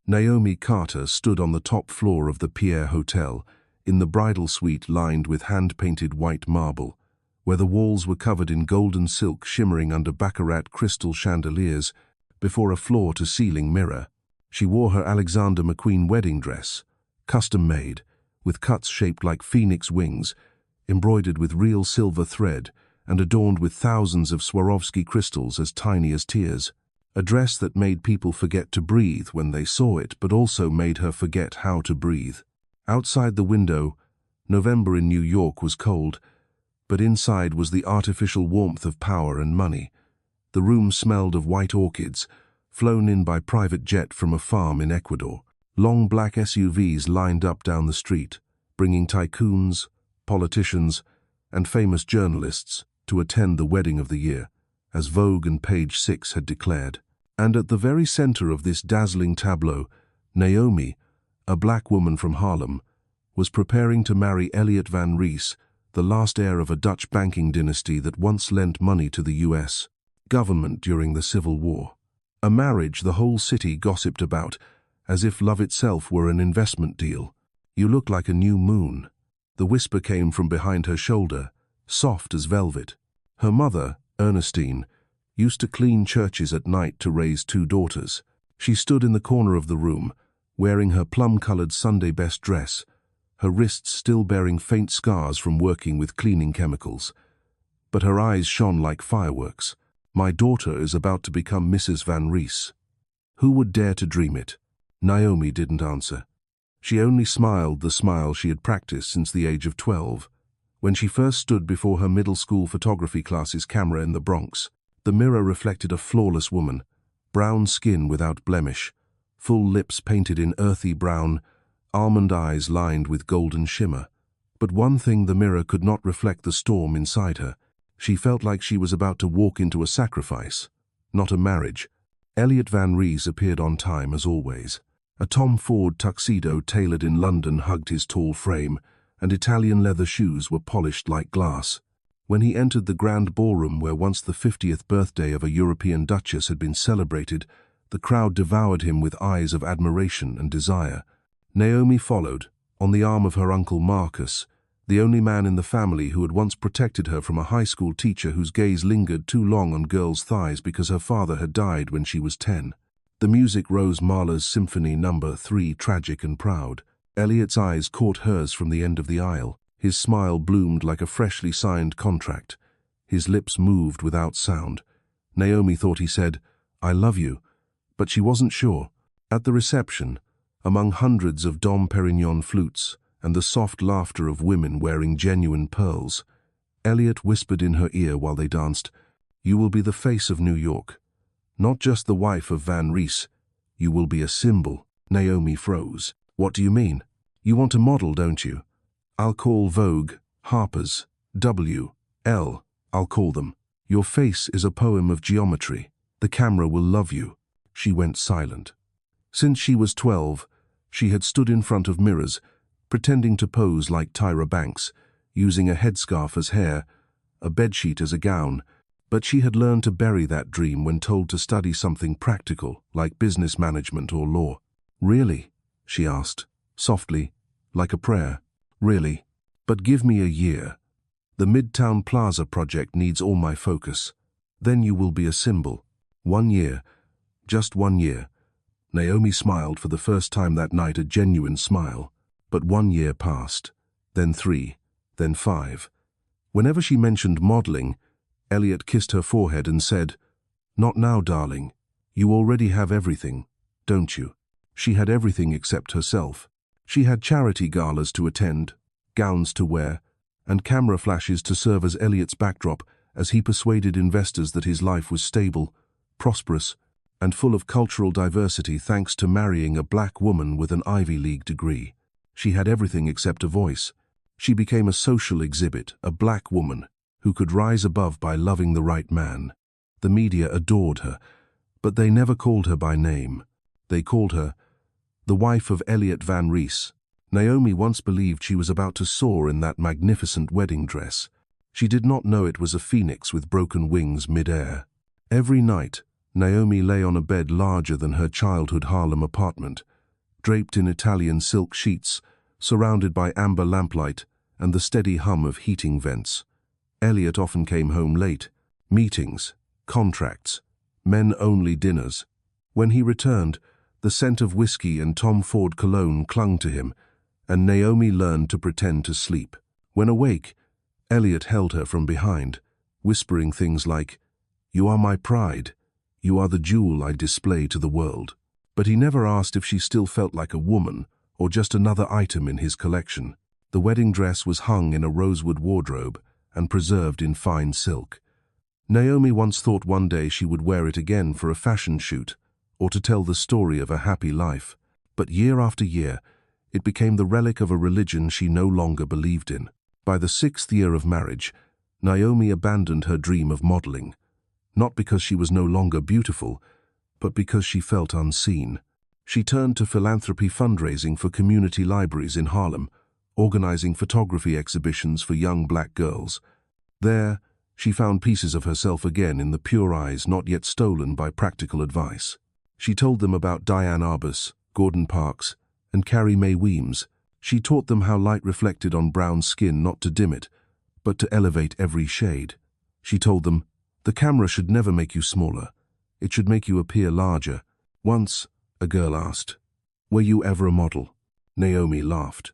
Naomi Carter stood on the top floor of the Pierre Hotel, in the bridal suite lined with hand-painted white marble, where the walls were covered in golden silk shimmering under baccarat crystal chandeliers, before a floor-to-ceiling mirror. She wore her Alexander McQueen wedding dress, custom-made, with cuts shaped like phoenix wings, embroidered with real silver thread and adorned with thousands of Swarovski crystals as tiny as tears. A dress that made people forget to breathe when they saw it, but also made her forget how to breathe. Outside the window, November in New York was cold, but inside was the artificial warmth of power and money. The room smelled of white orchids, flown in by private jet from a farm in Ecuador. Long black SUVs lined up down the street, bringing tycoons, politicians, and famous journalists to attend the wedding of the year, as Vogue and Page 6 had declared. And at the very center of this dazzling tableau, Naomi, a black woman from Harlem, was preparing to marry Elliot Van Rhys, the last heir of a Dutch banking dynasty that once lent money to the U.S. government during the Civil War. A marriage the whole city gossiped about, as if love itself were an investment deal. "You look like a new moon." The whisper came from behind her shoulder, soft as velvet. Her mother, Ernestine, used to clean churches at night to raise two daughters. She stood in the corner of the room, wearing her plum-colored Sunday best dress, her wrists still bearing faint scars from working with cleaning chemicals. But her eyes shone like fireworks. "My daughter is about to become Mrs. Van Rhys." Who would dare to dream it? Naomi didn't answer. She only smiled the smile she had practiced since the age of 12. When she first stood before her middle school photography class's camera in the Bronx, the mirror reflected a flawless woman, brown skin without blemish, full lips painted in earthy brown, almond eyes lined with golden shimmer. But one thing the mirror could not reflect: the storm inside her. She felt like she was about to walk into a sacrifice, not a marriage. Elliot Van Rhys appeared on time as always. A Tom Ford tuxedo tailored in London hugged his tall frame, and Italian leather shoes were polished like glass. When he entered the grand ballroom where once the 50th birthday of a European duchess had been celebrated, the crowd devoured him with eyes of admiration and desire. Naomi followed, on the arm of her uncle Marcus, the only man in the family who had once protected her from a high school teacher whose gaze lingered too long on girls' thighs because her father had died when she was 10. The music rose Mahler's Symphony No. 3, tragic and proud. Elliot's eyes caught hers from the end of the aisle. His smile bloomed like a freshly signed contract. His lips moved without sound. Naomi thought he said, "I love you," but she wasn't sure. At the reception, among hundreds of Dom Perignon flutes and the soft laughter of women wearing genuine pearls, Elliot whispered in her ear while they danced, "You will be the face of New York. Not just the wife of Van Rhys. You will be a symbol." Naomi froze. "What do you mean? You want to model, don't you?" "I'll call Vogue, Harper's, W.L. I'll call them. Your face is a poem of geometry. The camera will love you." She went silent. Since she was 12, she had stood in front of mirrors, pretending to pose like Tyra Banks, using a headscarf as hair, a bedsheet as a gown. But she had learned to bury that dream when told to study something practical, like business management or law. "Really?" she asked, softly, like a prayer. "Really? But give me a year. The Midtown Plaza project needs all my focus. Then you will be a symbol. 1 year. Just 1 year." Naomi smiled for the first time that night, a genuine smile. But 1 year passed, then 3, then 5. Whenever she mentioned modeling, Elliot kissed her forehead and said, "Not now, darling. You already have everything, don't you?" She had everything except herself. She had charity galas to attend, gowns to wear, and camera flashes to serve as Elliot's backdrop as he persuaded investors that his life was stable, prosperous, and full of cultural diversity thanks to marrying a black woman with an Ivy League degree. She had everything except a voice. She became a social exhibit, a black woman who could rise above by loving the right man. The media adored her, but they never called her by name. They called her the wife of Elliot Van Rhys. Naomi once believed she was about to soar in that magnificent wedding dress. She did not know it was a phoenix with broken wings mid-air. Every night, Naomi lay on a bed larger than her childhood Harlem apartment, draped in Italian silk sheets, surrounded by amber lamplight and the steady hum of heating vents. Elliot often came home late. Meetings, contracts, men-only dinners. When he returned, the scent of whiskey and Tom Ford cologne clung to him, and Naomi learned to pretend to sleep. When awake, Elliot held her from behind, whispering things like, "You are my pride. You are the jewel I display to the world." But he never asked if she still felt like a woman or just another item in his collection. The wedding dress was hung in a rosewood wardrobe and preserved in fine silk. Naomi once thought one day she would wear it again for a fashion shoot or to tell the story of a happy life. But year after year, it became the relic of a religion she no longer believed in. By the 6th year of marriage, Naomi abandoned her dream of modeling, not because she was no longer beautiful, but because she felt unseen. She turned to philanthropy fundraising for community libraries in Harlem, organizing photography exhibitions for young black girls. There, she found pieces of herself again in the pure eyes not yet stolen by practical advice. She told them about Diane Arbus, Gordon Parks, and Carrie Mae Weems. She taught them how light reflected on brown skin not to dim it, but to elevate every shade. She told them, "The camera should never make you smaller. It should make you appear larger." Once, a girl asked, "Were you ever a model?" Naomi laughed.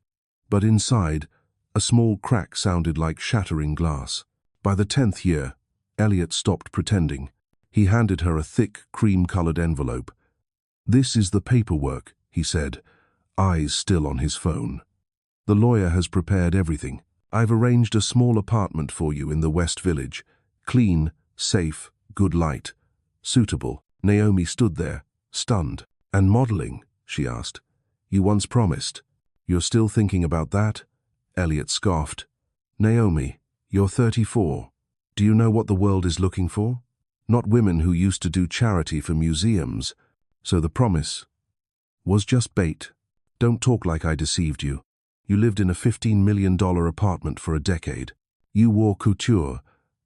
But inside, a small crack sounded like shattering glass. By the 10th year, Elliot stopped pretending. He handed her a thick, cream-colored envelope. "This is the paperwork," he said, eyes still on his phone. "The lawyer has prepared everything. I've arranged a small apartment for you in the West Village. Clean, safe, good light. Suitable." Naomi stood there, stunned. "And modeling?" she asked. "You once promised. You're still thinking about that?" Elliot scoffed. "Naomi, you're 34. Do you know what the world is looking for? Not women who used to do charity for museums. So the promise was just bait. Don't talk like I deceived you. You lived in a $15 million apartment for a decade. You wore couture,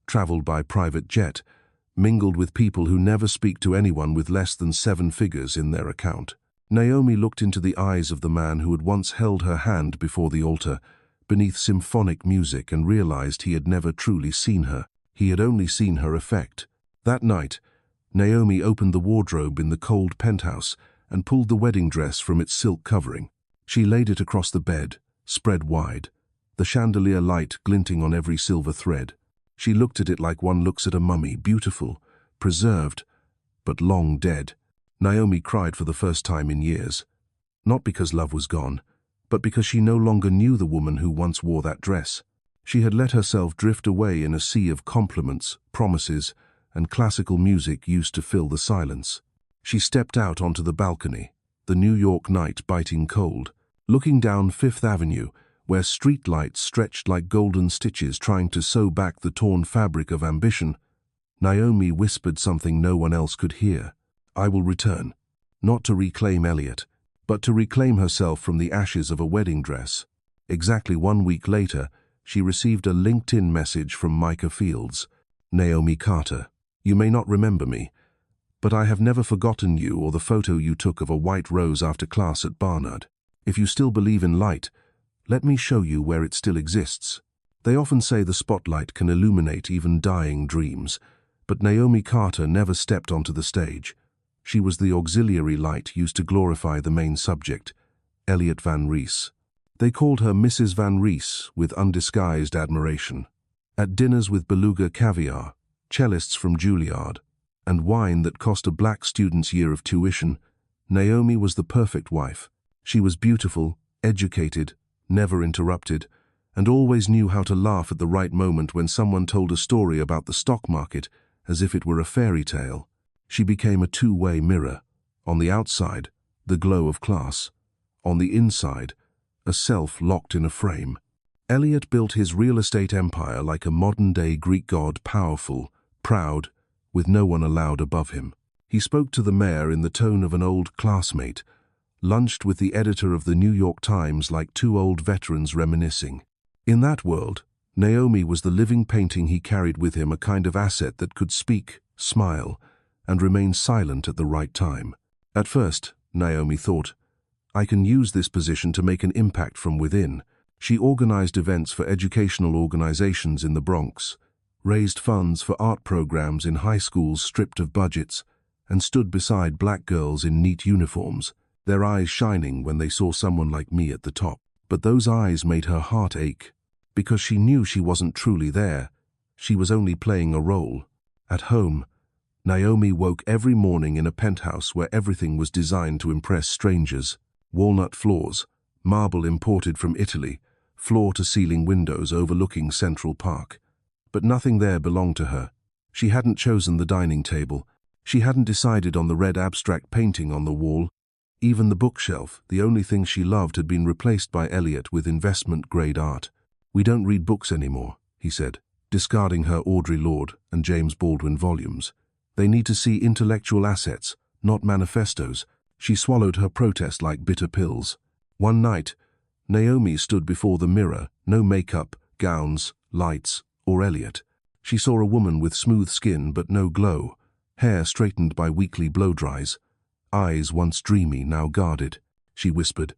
traveled by private jet, mingled with people who never speak to anyone with less than 7 figures in their account." Naomi looked into the eyes of the man who had once held her hand before the altar, beneath symphonic music, and realized he had never truly seen her. He had only seen her effect. That night, Naomi opened the wardrobe in the cold penthouse and pulled the wedding dress from its silk covering. She laid it across the bed, spread wide, the chandelier light glinting on every silver thread. She looked at it like one looks at a mummy, beautiful, preserved, but long dead. Naomi cried for the first time in years, not because love was gone, but because she no longer knew the woman who once wore that dress. She had let herself drift away in a sea of compliments, promises, and classical music used to fill the silence. She stepped out onto the balcony, the New York night biting cold, looking down Fifth Avenue, where streetlights stretched like golden stitches trying to sew back the torn fabric of ambition. Naomi whispered something no one else could hear. "I will return, not to reclaim Elliot, but to reclaim herself from the ashes of a wedding dress." Exactly 1 week later, she received a LinkedIn message from Micah Fields. "Naomi Carter, you may not remember me, but I have never forgotten you or the photo you took of a white rose after class at Barnard. If you still believe in light, let me show you where it still exists." They often say the spotlight can illuminate even dying dreams, but Naomi Carter never stepped onto the stage. She was the auxiliary light used to glorify the main subject, Elliot Van Rhys. They called her Mrs. Van Rhys with undisguised admiration. At dinners with beluga caviar, cellists from Juilliard, and wine that cost a black student's year of tuition, Naomi was the perfect wife. She was beautiful, educated, never interrupted, and always knew how to laugh at the right moment when someone told a story about the stock market as if it were a fairy tale. She became a two-way mirror. On the outside, the glow of class. On the inside, a self locked in a frame. Elliot built his real estate empire like a modern-day Greek god, powerful, proud, with no one allowed above him. He spoke to the mayor in the tone of an old classmate, lunched with the editor of the New York Times like two old veterans reminiscing. In that world, Naomi was the living painting he carried with him, a kind of asset that could speak, smile, and remain silent at the right time. At first, Naomi thought, I can use this position to make an impact from within. She organized events for educational organizations in the Bronx, raised funds for art programs in high schools stripped of budgets, and stood beside black girls in neat uniforms, their eyes shining when they saw someone like me at the top. But those eyes made her heart ache, because she knew she wasn't truly there. She was only playing a role. At home, Naomi woke every morning in a penthouse where everything was designed to impress strangers. Walnut floors, marble imported from Italy, floor-to-ceiling windows overlooking Central Park. But nothing there belonged to her. She hadn't chosen the dining table. She hadn't decided on the red abstract painting on the wall. Even the bookshelf, the only thing she loved, had been replaced by Elliot with investment-grade art. We don't read books anymore, he said, discarding her Audre Lorde and James Baldwin volumes. They need to see intellectual assets, not manifestos. She swallowed her protest like bitter pills. One night, Naomi stood before the mirror, no makeup, gowns, lights, or Elliot. She saw a woman with smooth skin but no glow, hair straightened by weekly blow-dries, eyes once dreamy, now guarded. She whispered,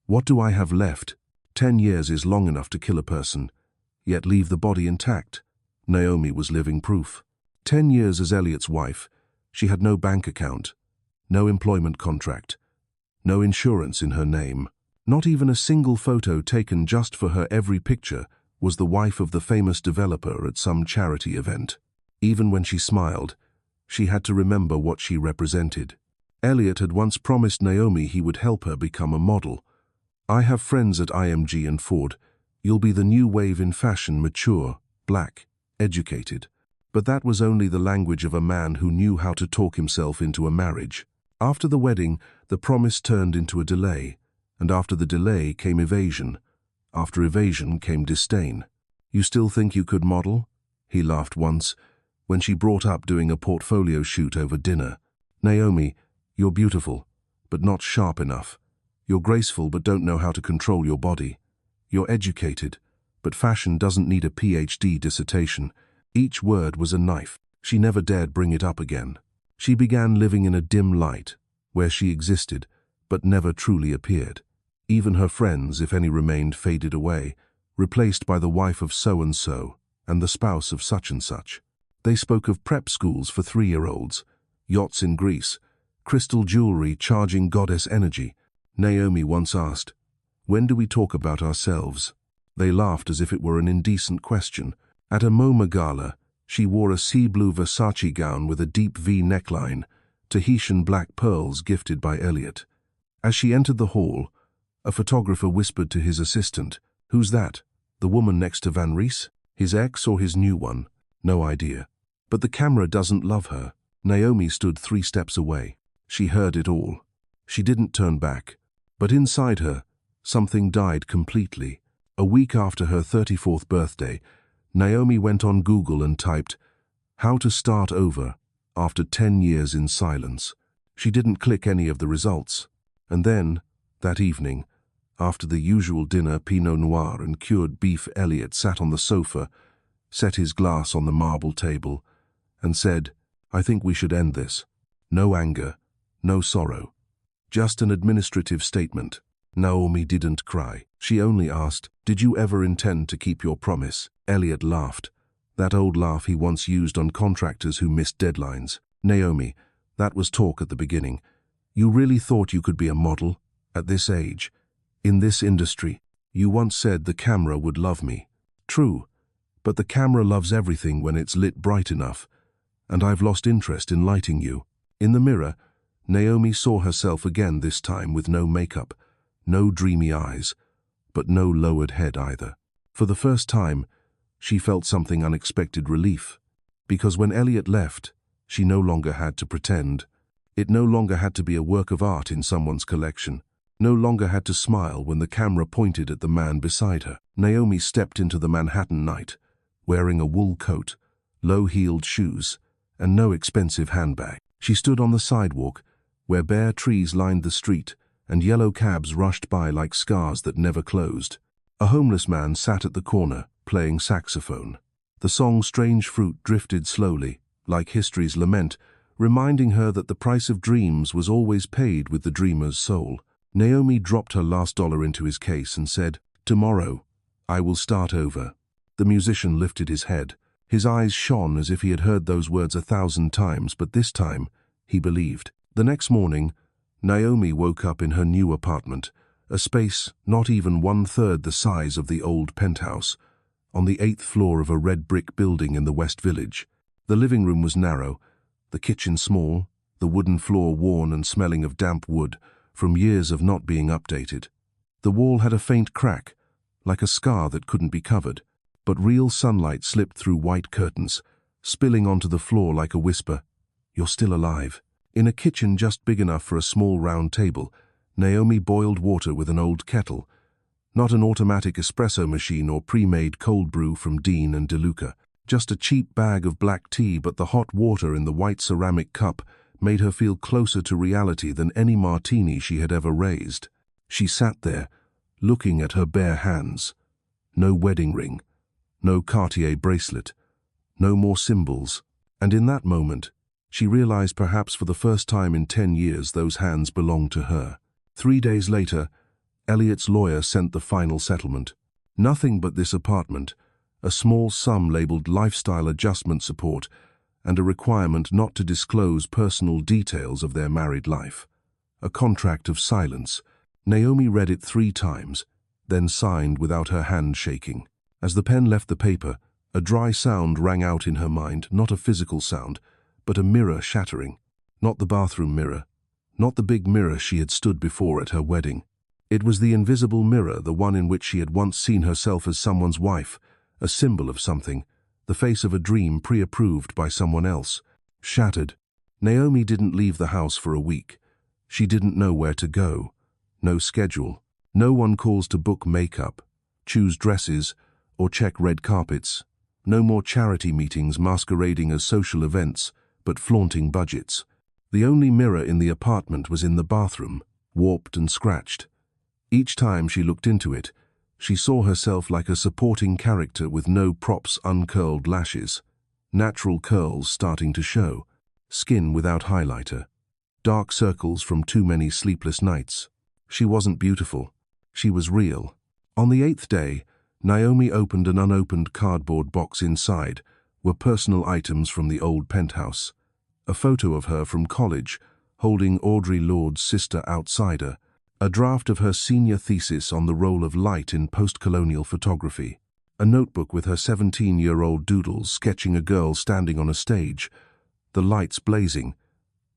"What do I have left? 10 years is long enough to kill a person, yet leave the body intact." Naomi was living proof. 10 years as Elliot's wife, she had no bank account, no employment contract, no insurance in her name. Not even a single photo taken just for her every picture was the wife of the famous developer at some charity event. Even when she smiled, she had to remember what she represented. Elliot had once promised Naomi he would help her become a model. "I have friends at IMG and Ford. You'll be the new wave in fashion, mature, black, educated." But that was only the language of a man who knew how to talk himself into a marriage. After the wedding, the promise turned into a delay, and after the delay came evasion. After evasion came disdain. "You still think you could model?" he laughed once, when she brought up doing a portfolio shoot over dinner. "Naomi, you're beautiful, but not sharp enough. You're graceful but don't know how to control your body. You're educated, but fashion doesn't need a PhD dissertation." Each word was a knife. She never dared bring it up again. She began living in a dim light, where she existed, but never truly appeared. Even her friends, if any remained, faded away, replaced by the wife of so-and-so and the spouse of such-and-such. They spoke of prep schools for 3-year-olds, yachts in Greece, crystal jewelry charging goddess energy. Naomi once asked, "When do we talk about ourselves?" They laughed as if it were an indecent question. At a MoMA gala, she wore a sea-blue Versace gown with a deep V neckline, Tahitian black pearls gifted by Elliot. As she entered the hall, a photographer whispered to his assistant, "Who's that? The woman next to Van Rhys? His ex or his new one?" "No idea." "But the camera doesn't love her." Naomi stood 3 steps away. She heard it all. She didn't turn back. But inside her, something died completely. A week after her 34th birthday, Naomi went on Google and typed, "How to start over after 10 years in silence." She didn't click any of the results. And then, that evening, after the usual dinner, Pinot Noir and cured beef, Elliot sat on the sofa, set his glass on the marble table, and said, "I think we should end this. No anger, no sorrow. Just an administrative statement." Naomi didn't cry. She only asked, "Did you ever intend to keep your promise?" Elliot laughed, that old laugh he once used on contractors who missed deadlines. "Naomi, that was talk at the beginning. You really thought you could be a model? At this age? In this industry? You once said the camera would love me." "True, but the camera loves everything when it's lit bright enough, and I've lost interest in lighting you." In the mirror, Naomi saw herself again, this time with no makeup, no dreamy eyes, but no lowered head either. For the first time, she felt something unexpected relief, because when Elliot left, she no longer had to pretend. It no longer had to be a work of art in someone's collection, no longer had to smile when the camera pointed at the man beside her. Naomi stepped into the Manhattan night, wearing a wool coat, low-heeled shoes, and no expensive handbag. She stood on the sidewalk, where bare trees lined the street, and yellow cabs rushed by like scars that never closed. A homeless man sat at the corner, playing saxophone. The song Strange Fruit drifted slowly, like history's lament, reminding her that the price of dreams was always paid with the dreamer's soul. Naomi dropped her last dollar into his case and said, "Tomorrow, I will start over." The musician lifted his head. His eyes shone as if he had heard those words 1,000 times, but this time, he believed. The next morning, Naomi woke up in her new apartment, a space not even 1/3 the size of the old penthouse, on the 8th floor of a red brick building in the West Village. The living room was narrow, the kitchen small, the wooden floor worn and smelling of damp wood from years of not being updated. The wall had a faint crack, like a scar that couldn't be covered, but real sunlight slipped through white curtains, spilling onto the floor like a whisper, "You're still alive." In a kitchen just big enough for a small round table, Naomi boiled water with an old kettle, not an automatic espresso machine or pre-made cold brew from Dean and DeLuca, just a cheap bag of black tea, but the hot water in the white ceramic cup made her feel closer to reality than any martini she had ever raised. She sat there, looking at her bare hands. No wedding ring, no Cartier bracelet, no more symbols. And in that moment, she realized perhaps for the first time in 10 years those hands belonged to her. 3 days later, Elliot's lawyer sent the final settlement. Nothing but this apartment, a small sum labeled lifestyle adjustment support, and a requirement not to disclose personal details of their married life. A contract of silence. Naomi read it 3 times, then signed without her hand shaking. As the pen left the paper, a dry sound rang out in her mind, not a physical sound, but a mirror shattering. Not the bathroom mirror, not the big mirror she had stood before at her wedding. It was the invisible mirror, the one in which she had once seen herself as someone's wife, a symbol of something, the face of a dream pre-approved by someone else. Shattered. Naomi didn't leave the house for a week. She didn't know where to go. No schedule. No one calls to book makeup, choose dresses, or check red carpets. No more charity meetings masquerading as social events, but flaunting budgets. The only mirror in the apartment was in the bathroom, warped and scratched. Each time she looked into it, she saw herself like a supporting character with no props, uncurled lashes, natural curls starting to show, skin without highlighter, dark circles from too many sleepless nights. She wasn't beautiful. She was real. On the 8th day, Naomi opened an unopened cardboard box. Inside were personal items from the old penthouse. A photo of her from college, holding Audre Lorde's sister Outsider, a draft of her senior thesis on the role of light in post-colonial photography, a notebook with her 17-year-old doodles sketching a girl standing on a stage, the lights blazing,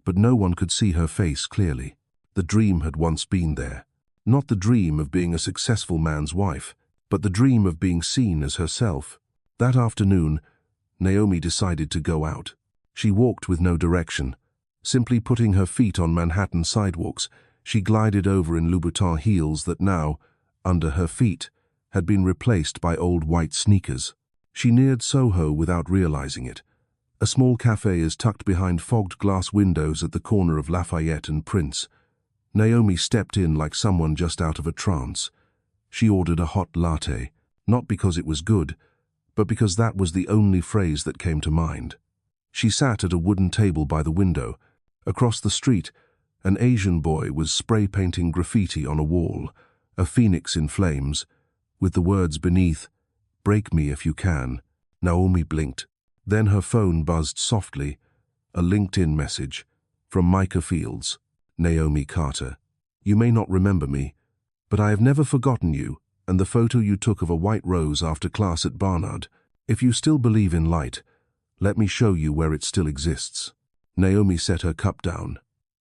but no one could see her face clearly. The dream had once been there. Not the dream of being a successful man's wife, but the dream of being seen as herself. That afternoon, Naomi decided to go out. She walked with no direction. Simply putting her feet on Manhattan sidewalks, she glided over in Louboutin heels that now, under her feet, had been replaced by old white sneakers. She neared Soho without realizing it. A small cafe is tucked behind fogged glass windows at the corner of Lafayette and Prince. Naomi stepped in like someone just out of a trance. She ordered a hot latte, not because it was good, but because that was the only phrase that came to mind. She sat at a wooden table by the window. Across the street, an Asian boy was spray-painting graffiti on a wall, a phoenix in flames, with the words beneath, "Break me if you can." Naomi blinked. Then her phone buzzed softly, a LinkedIn message from Micah Fields. "Naomi Carter. You may not remember me, but I have never forgotten you and the photo you took of a white rose after class at Barnard. If you still believe in light, let me show you where it still exists." Naomi set her cup down.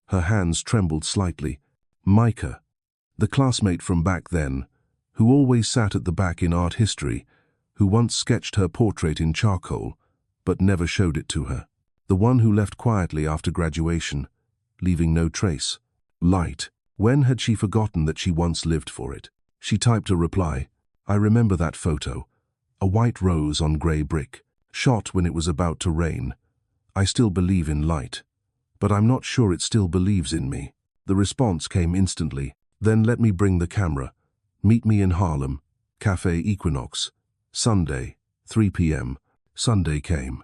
Her hands trembled slightly. Micah, the classmate from back then, who always sat at the back in art history, who once sketched her portrait in charcoal, but never showed it to her. The one who left quietly after graduation, leaving no trace. Light. When had she forgotten that she once lived for it? She typed a reply. "I remember that photo. A white rose on grey brick, shot when it was about to rain. I still believe in light, but I'm not sure it still believes in me." The response came instantly. "Then let me bring the camera. Meet me in Harlem, Café Equinox. Sunday, 3 p.m. Sunday came.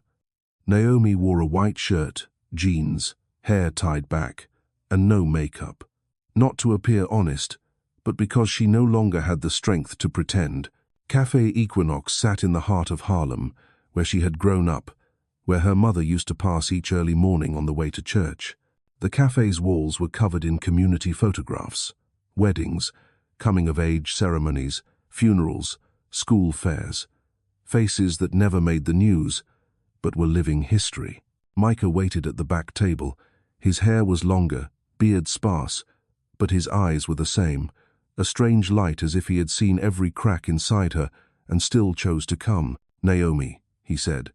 Naomi wore a white shirt, jeans, hair tied back, and no makeup. Not to appear honest, but because she no longer had the strength to pretend. Café Equinox sat in the heart of Harlem, where she had grown up, where her mother used to pass each early morning on the way to church. The cafe's walls were covered in community photographs, weddings, coming-of-age ceremonies, funerals, school fairs, faces that never made the news, but were living history. Micah waited at the back table. His hair was longer, beard sparse, but his eyes were the same, a strange light as if he had seen every crack inside her and still chose to come. "Naomi," he said,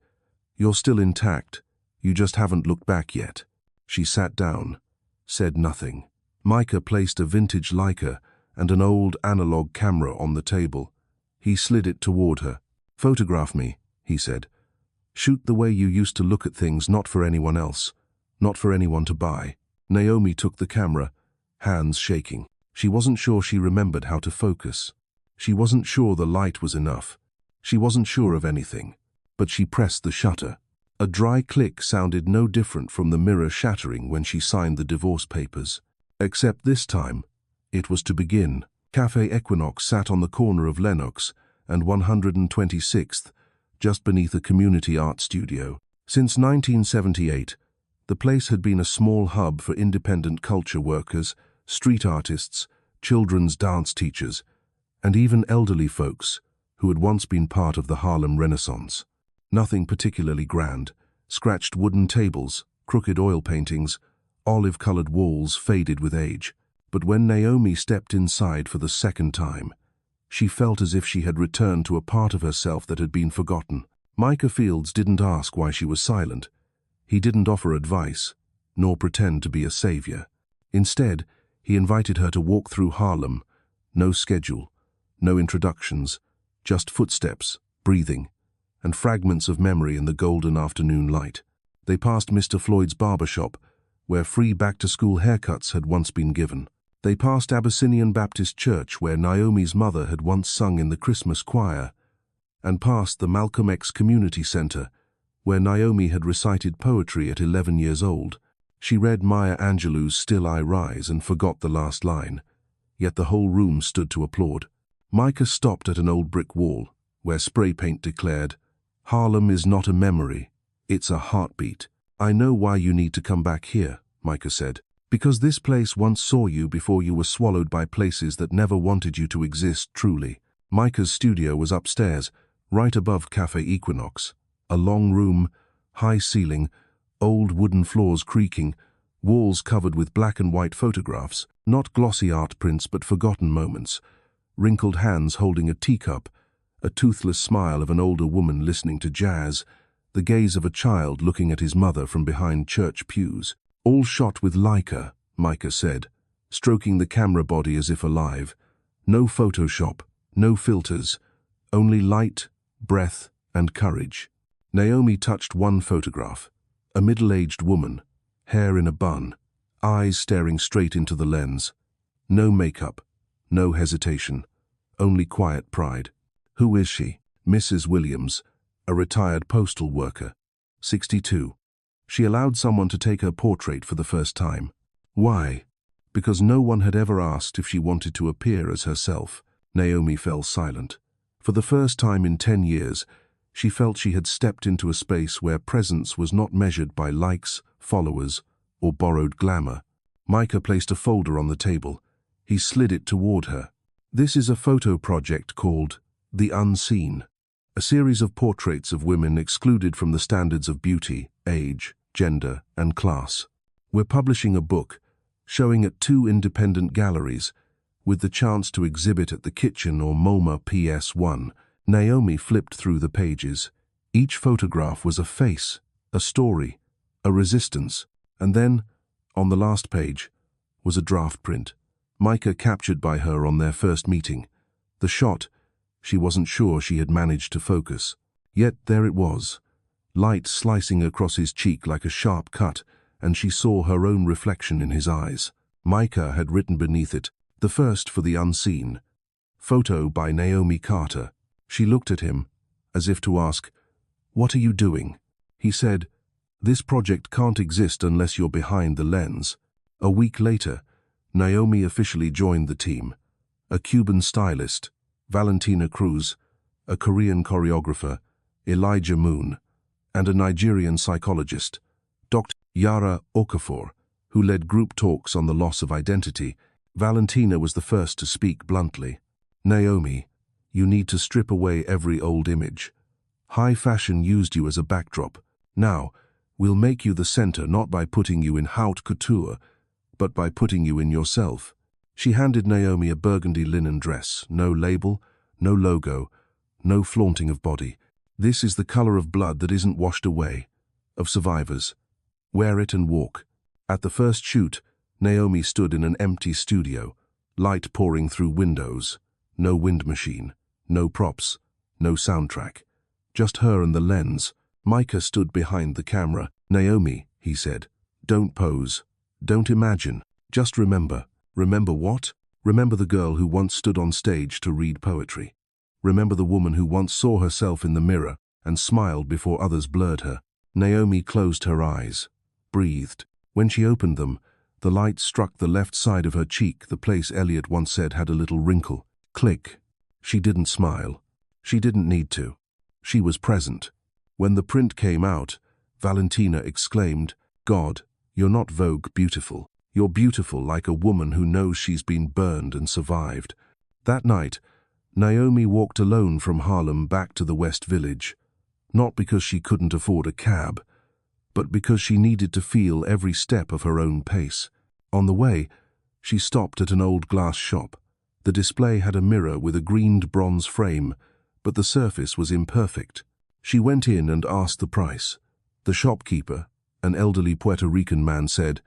"you're still intact. You just haven't looked back yet." She sat down, said nothing. Micah placed a vintage Leica and an old analog camera on the table. He slid it toward her. "Photograph me," he said. "Shoot the way you used to look at things, not for anyone else, not for anyone to buy." Naomi took the camera, hands shaking. She wasn't sure she remembered how to focus. She wasn't sure the light was enough. She wasn't sure of anything. But she pressed the shutter. A dry click sounded no different from the mirror shattering when she signed the divorce papers. Except this time, it was to begin. Café Equinox sat on the corner of Lenox and 126th, just beneath a community art studio. Since 1978, the place had been a small hub for independent culture workers, street artists, children's dance teachers, and even elderly folks who had once been part of the Harlem Renaissance. Nothing particularly grand. Scratched wooden tables, crooked oil paintings, olive-colored walls faded with age. But when Naomi stepped inside for the second time, she felt as if she had returned to a part of herself that had been forgotten. Micah Fields didn't ask why she was silent. He didn't offer advice, nor pretend to be a savior. Instead, he invited her to walk through Harlem. No schedule, no introductions, just footsteps, breathing, and fragments of memory in the golden afternoon light. They passed Mr. Floyd's barber shop, where free back-to-school haircuts had once been given. They passed Abyssinian Baptist Church, where Naomi's mother had once sung in the Christmas choir, and past the Malcolm X Community Center, where Naomi had recited poetry at 11 years old. She read Maya Angelou's Still I Rise and forgot the last line, yet the whole room stood to applaud. Micah stopped at an old brick wall, where spray paint declared, "Harlem is not a memory, it's a heartbeat." "I know why you need to come back here," Micah said. "Because this place once saw you before you were swallowed by places that never wanted you to exist truly." Micah's studio was upstairs, right above Café Equinox. A long room, high ceiling, old wooden floors creaking, walls covered with black and white photographs, not glossy art prints but forgotten moments, wrinkled hands holding a teacup, a toothless smile of an older woman listening to jazz, the gaze of a child looking at his mother from behind church pews. "All shot with Leica," Micah said, stroking the camera body as if alive. "No Photoshop, no filters, only light, breath, and courage." Naomi touched one photograph. A middle-aged woman, hair in a bun, eyes staring straight into the lens. No makeup, no hesitation, only quiet pride. "Who is she?" "Mrs. Williams, a retired postal worker, 62. She allowed someone to take her portrait for the first time. Why? Because no one had ever asked if she wanted to appear as herself. Naomi fell silent. For the first time in 10 years, she felt she had stepped into a space where presence was not measured by likes, followers, or borrowed glamour. Micah placed a folder on the table. He slid it toward her. "This is a photo project called The Unseen, a series of portraits of women excluded from the standards of beauty, age, gender, and class. We're publishing a book, showing at 2 independent galleries, with the chance to exhibit at the Kitchen or MoMA PS1. Naomi flipped through the pages. Each photograph was a face, a story, a resistance, and then, on the last page, was a draft print. Micah captured by her on their first meeting. The shot, she wasn't sure she had managed to focus. Yet there it was, light slicing across his cheek like a sharp cut, and she saw her own reflection in his eyes. Micah had written beneath it, "The first for the unseen. Photo by Naomi Carter." She looked at him, as if to ask, "What are you doing?" He said, This project can't exist unless you're behind the lens. A week later, Naomi officially joined the team. A Cuban stylist, Valentina Cruz, a Korean choreographer, Elijah Moon, and a Nigerian psychologist, Dr. Yara Okafor, who led group talks on the loss of identity. Valentina was the first to speak bluntly. Naomi, you need to strip away every old image. High fashion used you as a backdrop. Now, we'll make you the center not by putting you in haute couture, but by putting you in yourself. She handed Naomi a burgundy linen dress, no label, no logo, no flaunting of body. This is the color of blood that isn't washed away, of survivors. Wear it and walk. At the first shoot, Naomi stood in an empty studio, light pouring through windows, no wind machine, no props, no soundtrack. Just her and the lens. Micah stood behind the camera. Naomi, he said, don't pose, don't imagine, just remember. Remember what? Remember the girl who once stood on stage to read poetry. Remember the woman who once saw herself in the mirror and smiled before others blurred her. Naomi closed her eyes, breathed. When she opened them, the light struck the left side of her cheek, the place Elliot once said had a little wrinkle. Click. She didn't smile. She didn't need to. She was present. When the print came out, Valentina exclaimed, God, you're not Vogue beautiful. You're beautiful like a woman who knows she's been burned and survived. That night, Naomi walked alone from Harlem back to the West Village, not because she couldn't afford a cab, but because she needed to feel every step of her own pace. On the way, she stopped at an old glass shop. The display had a mirror with a greened bronze frame, but the surface was imperfect. She went in and asked the price. The shopkeeper, an elderly Puerto Rican man, said,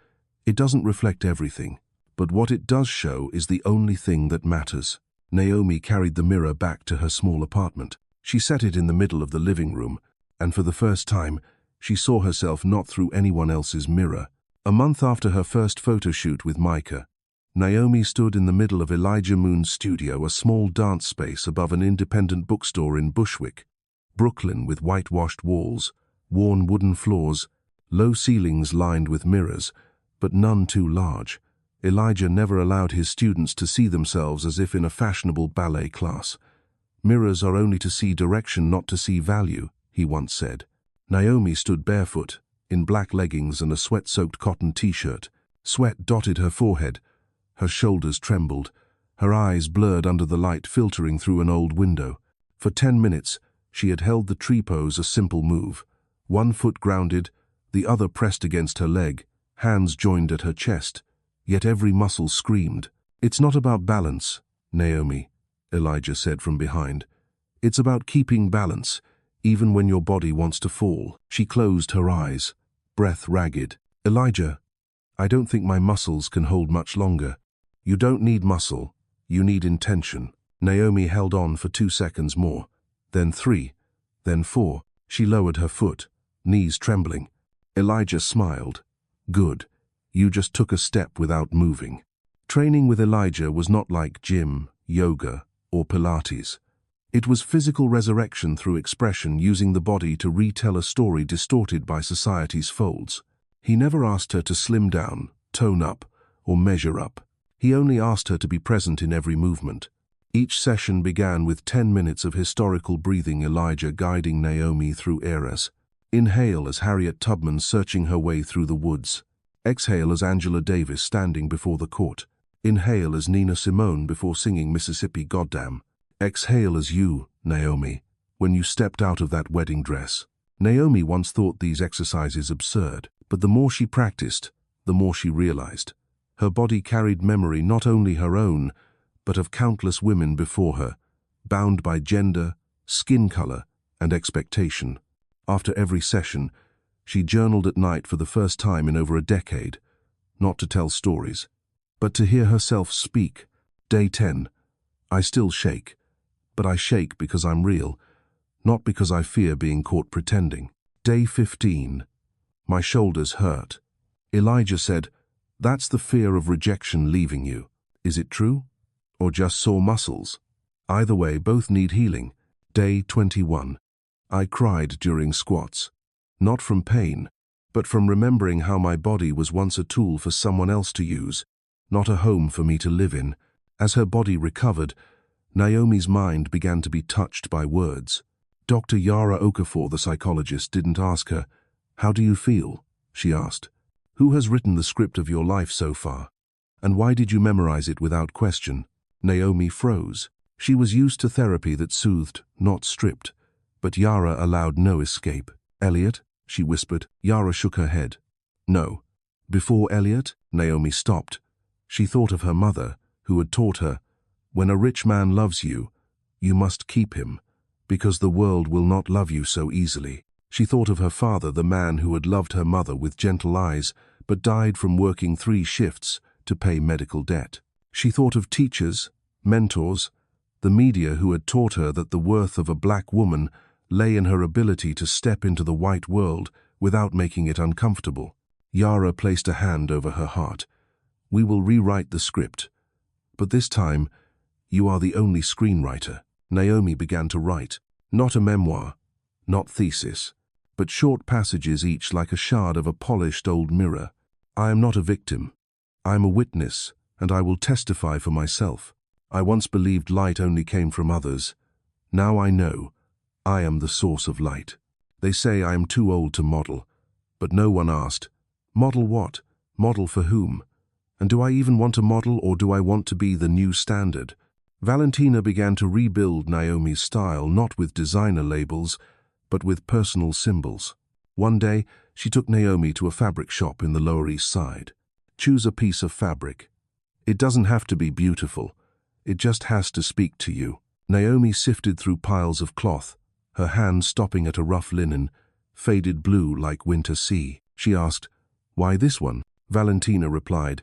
"It doesn't reflect everything, but what it does show is the only thing that matters." Naomi carried the mirror back to her small apartment. She set it in the middle of the living room, and for the first time, she saw herself not through anyone else's mirror. A month after her first photo shoot with Micah, Naomi stood in the middle of Elijah Moon's studio, a small dance space above an independent bookstore in Bushwick, Brooklyn, with whitewashed walls, worn wooden floors, low ceilings lined with mirrors, but none too large. Elijah never allowed his students to see themselves as if in a fashionable ballet class. "Mirrors are only to see direction, not to see value," he once said. Naomi stood barefoot, in black leggings and a sweat-soaked cotton t-shirt. Sweat dotted her forehead. Her shoulders trembled. Her eyes blurred under the light filtering through an old window. For 10 minutes, she had held the tree pose, a simple move. One foot grounded, the other pressed against her leg, hands joined at her chest. Yet every muscle screamed. "It's not about balance, Naomi," Elijah said from behind. "It's about keeping balance, even when your body wants to fall." She closed her eyes, breath ragged. "Elijah, I don't think my muscles can hold much longer." "You don't need muscle, you need intention." Naomi held on for 2 seconds more, then 3, then 4. She lowered her foot, knees trembling. Elijah smiled. "Good. You just took a step without moving." Training with Elijah was not like gym, yoga, or Pilates. It was physical resurrection through expression, using the body to retell a story distorted by society's folds. He never asked her to slim down, tone up, or measure up. He only asked her to be present in every movement. Each session began with 10 minutes of historical breathing, Elijah guiding Naomi through eras. Inhale as Harriet Tubman searching her way through the woods. Exhale as Angela Davis standing before the court. Inhale as Nina Simone before singing Mississippi Goddam. Exhale as you, Naomi, when you stepped out of that wedding dress. Naomi once thought these exercises absurd, but the more she practiced, the more she realized. Her body carried memory, not only her own, but of countless women before her, bound by gender, skin color, and expectation. After every session, she journaled at night for the first time in over a decade, not to tell stories, but to hear herself speak. Day 10. I still shake, but I shake because I'm real, not because I fear being caught pretending. Day 15. My shoulders hurt. Elijah said, "That's the fear of rejection leaving you. Is it true? Or just sore muscles? Either way, both need healing." Day 21. I cried during squats. Not from pain, but but from remembering how my body was once a tool for someone else to use, not a home for me to live in. As her body recovered, Naomi's mind began to be touched by words. Dr. Yara Okafor, the psychologist, didn't ask her, "How do you feel?" she asked. "Who has written the script of your life so far? And why did you memorize it without question?" Naomi froze. She was used to therapy that soothed, not stripped. But Yara allowed no escape. "Elliot?" she whispered. Yara shook her head. "No." Before Elliot, Naomi stopped. She thought of her mother, who had taught her, "When a rich man loves you, you must keep him, because the world will not love you so easily." She thought of her father, the man who had loved her mother with gentle eyes, but died from working 3 shifts to pay medical debt. She thought of teachers, mentors, the media who had taught her that the worth of a black woman lay in her ability to step into the white world without making it uncomfortable. Yara placed a hand over her heart. "We will rewrite the script. But this time, you are the only screenwriter." Naomi began to write. Not a memoir, not thesis, but short passages each like a shard of a polished old mirror. "I am not a victim. I am a witness, and I will testify for myself. I once believed light only came from others. Now I know. I am the source of light. They say I am too old to model, but no one asked, model what? Model for whom? And do I even want to model, or do I want to be the new standard?" Valentina began to rebuild Naomi's style, not with designer labels, but with personal symbols. One day, she took Naomi to a fabric shop in the Lower East Side. "Choose a piece of fabric. It doesn't have to be beautiful. It just has to speak to you." Naomi sifted through piles of cloth, her hand stopping at a rough linen, faded blue like winter sea. She asked, "Why this one?" Valentina replied,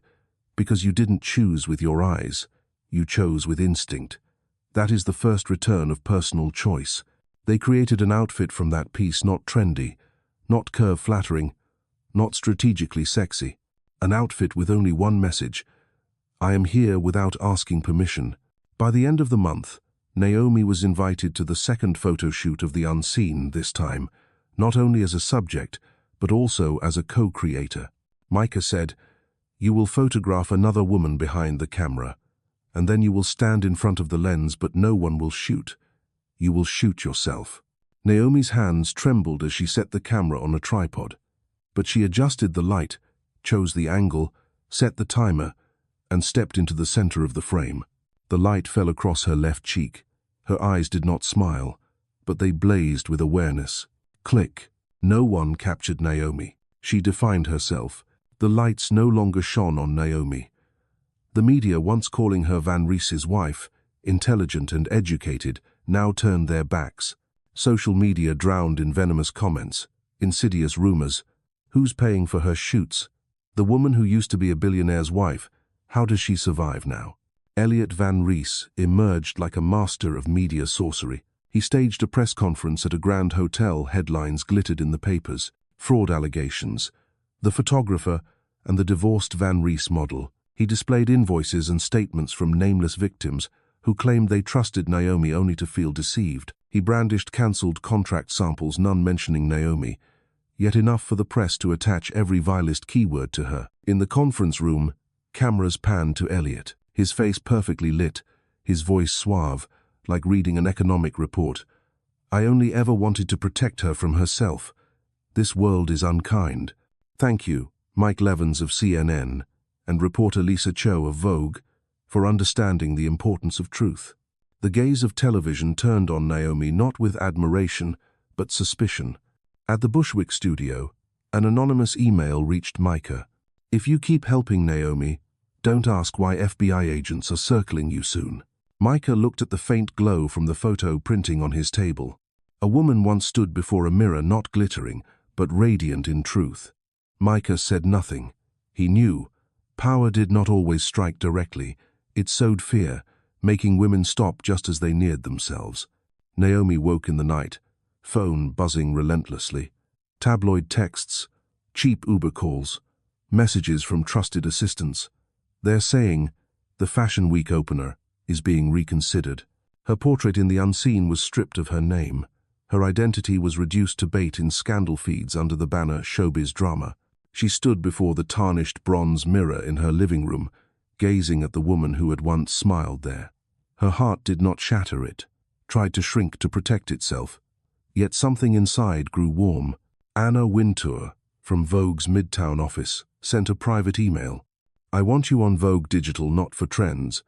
"Because you didn't choose with your eyes. You chose with instinct. That is the first return of personal choice." They created an outfit from that piece, not trendy, not curve-flattering, not strategically sexy. An outfit with only one message: "I am here without asking permission." By the end of the month, Naomi was invited to the second photo shoot of The Unseen, this time, not only as a subject, but also as a co-creator. Micah said, "You will photograph another woman behind the camera, and then you will stand in front of the lens, but no one will shoot. You will shoot yourself." Naomi's hands trembled as she set the camera on a tripod, but she adjusted the light, chose the angle, set the timer, and stepped into the center of the frame. The light fell across her left cheek. Her eyes did not smile, but they blazed with awareness. Click. No one captured Naomi. She defined herself. The lights no longer shone on Naomi. The media, once calling her Van Rhys's wife, intelligent and educated, now turned their backs. Social media drowned in venomous comments, insidious rumors. Who's paying for her shoots? The woman who used to be a billionaire's wife, how does she survive now? Elliot Van Rhys emerged like a master of media sorcery. He staged a press conference at a grand hotel. Headlines glittered in the papers. Fraud allegations. The photographer and the divorced Van Rhys model. He displayed invoices and statements from nameless victims who claimed they trusted Naomi only to feel deceived. He brandished cancelled contract samples, none mentioning Naomi, yet enough for the press to attach every vilest keyword to her. In the conference room, cameras panned to Elliot, his face perfectly lit, his voice suave, like reading an economic report. "I only ever wanted to protect her from herself. This world is unkind. Thank you, Mike Levins of CNN, and reporter Lisa Cho of Vogue, for understanding the importance of truth." The gaze of television turned on Naomi not with admiration, but suspicion. At the Bushwick studio, an anonymous email reached Micah. "If you keep helping Naomi, don't ask why FBI agents are circling you soon." Micah looked at the faint glow from the photo printing on his table. A woman once stood before a mirror, not glittering, but radiant in truth. Micah said nothing. He knew. Power did not always strike directly. It sowed fear, making women stop just as they neared themselves. Naomi woke in the night, phone buzzing relentlessly. Tabloid texts, cheap Uber calls, messages from trusted assistants. They're saying, "The Fashion Week opener is being reconsidered." Her portrait in The Unseen was stripped of her name. Her identity was reduced to bait in scandal feeds under the banner Showbiz Drama. She stood before the tarnished bronze mirror in her living room, gazing at the woman who had once smiled there. Her heart did not shatter it, tried to shrink to protect itself. Yet something inside grew warm. Anna Wintour, from Vogue's Midtown office, sent a private email. "I want you on Vogue Digital not for trends,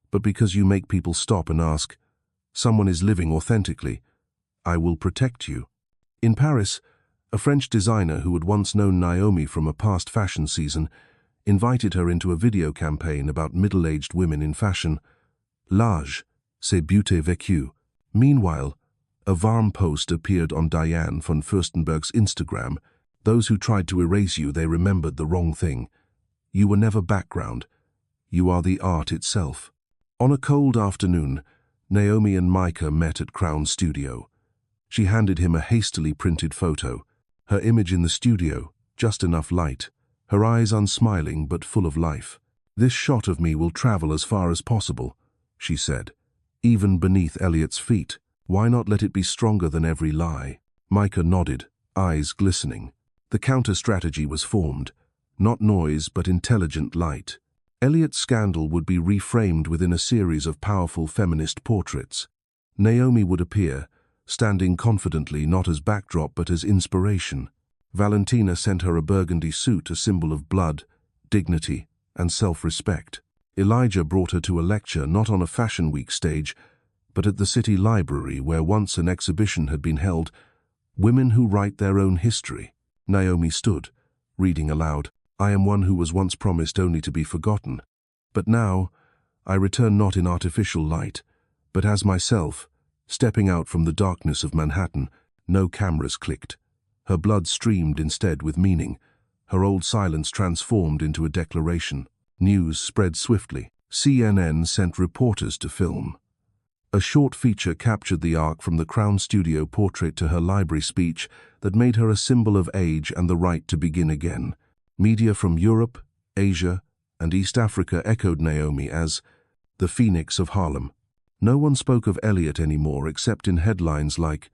but because you make people stop and ask, someone is living authentically. I will protect you." In Paris, a French designer who had once known Naomi from a past fashion season invited her into a video campaign about middle-aged women in fashion. L'âge, c'est beauté vécue. Meanwhile, a varm post appeared on Diane von Furstenberg's Instagram. "Those who tried to erase you, they remembered the wrong thing. You were never background. You are the art itself." On a cold afternoon, Naomi and Micah met at Crown Studio. She handed him a hastily printed photo, her image in the studio, just enough light, her eyes unsmiling but full of life. "This shot of me will travel as far as possible," she said. "Even beneath Elliot's feet. Why not let it be stronger than every lie?" Micah nodded, eyes glistening. The counter-strategy was formed. Not noise, but intelligent light. Elliot's scandal would be reframed within a series of powerful feminist portraits. Naomi would appear, standing confidently not as backdrop but as inspiration. Valentina sent her a burgundy suit, a symbol of blood, dignity, and self-respect. Elijah brought her to a lecture not on a Fashion Week stage, but at the city library where once an exhibition had been held, "Women Who Write Their Own History." Naomi stood, reading aloud, "I am one who was once promised only to be forgotten. But now, I return not in artificial light, but as myself, stepping out from the darkness of Manhattan." No cameras clicked. Her blood streamed instead with meaning. Her old silence transformed into a declaration. News spread swiftly. CNN sent reporters to film. A short feature captured the arc from the Crown Studio portrait to her library speech that made her a symbol of age and the right to begin again. Media from Europe, Asia, and East Africa echoed Naomi as the Phoenix of Harlem. No one spoke of Elliot anymore except in headlines like,